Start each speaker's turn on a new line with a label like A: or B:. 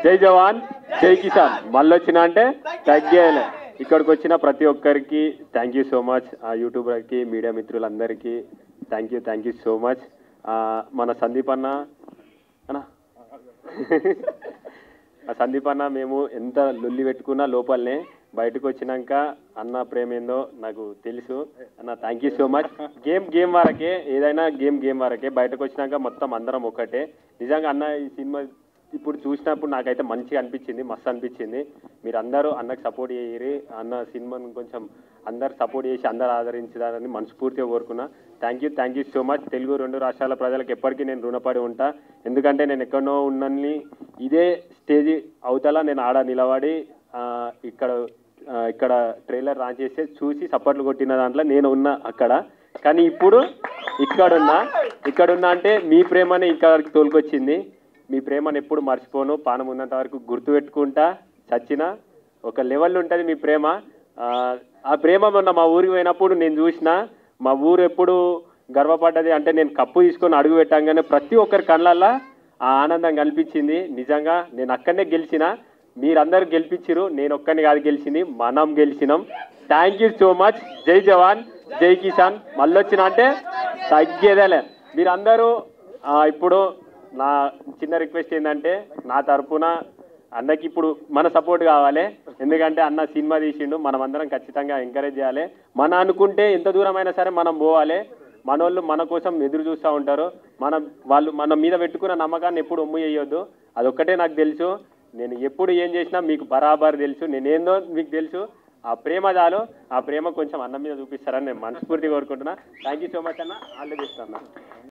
A: జై జవాన్ జై కిసాన్ మళ్ళొచ్చినా అంటే తగ్గేయాలి. ఇక్కడికి వచ్చిన ప్రతి ఒక్కరికి థ్యాంక్ యూ సో మచ్. యూట్యూబర్కి మీడియా మిత్రులందరికీ థ్యాంక్ యూ సో మచ్. మన సందీప్ అన్న సందీప్ అన్న మేము ఎంత లొల్లి పెట్టుకున్నా లోపలనే బయటకు వచ్చినాక అన్న ప్రేమ ఏందో నాకు తెలుసు అన్న. Thank you so much. Game వరకే, ఏదైనా గేమ్ వరకే. బయటకు వచ్చినాక మొత్తం అందరం ఒకటే. నిజంగా అన్న ఈ సినిమా ఇప్పుడు చూసినప్పుడు నాకైతే మంచిగా అనిపించింది, మస్తు అనిపించింది. మీరు అందరూ అన్నకు సపోర్ట్ చేయరు. అన్న సినిమాను కొంచెం అందరు సపోర్ట్ చేసి అందరు ఆదరించాలని మనస్ఫూర్తిగా కోరుకున్నా. Thank you so much. Telugu 2 రాష్ట్రాల ప్రజలకు ఎప్పటికీ నేను రుణపడి ఉంటా. ఎందుకంటే నేను ఎక్కడో ఉన్నని ఇదే స్టేజ్ అవతల నేను ఆడ నిలబడి ఇక్కడ ట్రైలర్ లాంచ్ చేస్తే చూసి సపోర్ట్లు కొట్టిన దాంట్లో నేను ఉన్నా అక్కడ. కానీ ఇప్పుడు ఇక్కడున్నా అంటే మీ ప్రేమని ఇక్కడికి తోలుకొచ్చింది. మీ ప్రేమను ఎప్పుడు మర్చిపోను. పానం ఉన్నంత వరకు గుర్తుపెట్టుకుంటా. చచ్చిన ఒక లెవెల్ ఉంటుంది మీ ప్రేమ. ఆ ప్రేమ మొన్న మా ఊరికి పోయినప్పుడు నేను చూసిన. మా ఊరు ఎప్పుడు గర్వపడ్డది అంటే నేను కప్పు తీసుకొని అడుగు పెట్టంగానే ప్రతి ఒక్కరి కళ్ళల్లో ఆ ఆనందం కనిపించింది. నిజంగా నేను అక్కడనే గెలిచిన, మీరందరూ గెలిపించారు. నేను ఒక్కరిని కాదు గెలిచింది, మనం గెలిచినాం. Thank you so much. జై జవాన్ జై కిసాన్ మళ్ళొచ్చిన అంటే తగ్గేదేలే. మీరందరూ ఇప్పుడు నా చిన్న రిక్వెస్ట్ ఏంటంటే నా తరఫున అన్నకి ఇప్పుడు మన సపోర్ట్ కావాలి. ఎందుకంటే అన్న సినిమా తీసిండు, మనం అందరం ఖచ్చితంగా ఎంకరేజ్ చేయాలి. మన అనుకుంటే ఎంత దూరమైనా సరే మనం పోవాలి. మనోళ్ళు మన కోసం ఎదురు చూస్తూ ఉంటారు. వాళ్ళు మన మీద పెట్టుకున్న నమ్మకాన్ని ఎప్పుడు ఒమ్ము చేయొద్దు. అదొక్కటే నాకు తెలుసు. నేను ఎప్పుడు ఏం చేసినా మీకు బరాబర్ తెలుసు. నేనేందో మీకు తెలుసు. ఆ ప్రేమ చాలు. ఆ ప్రేమ కొంచెం అన్న మీద చూపిస్తారని నేను మనస్ఫూర్తిగా కోరుకుంటున్నా. థ్యాంక్ యూ సో మచ్ అన్న. ఆల్ ది బెస్ట్ అన్న.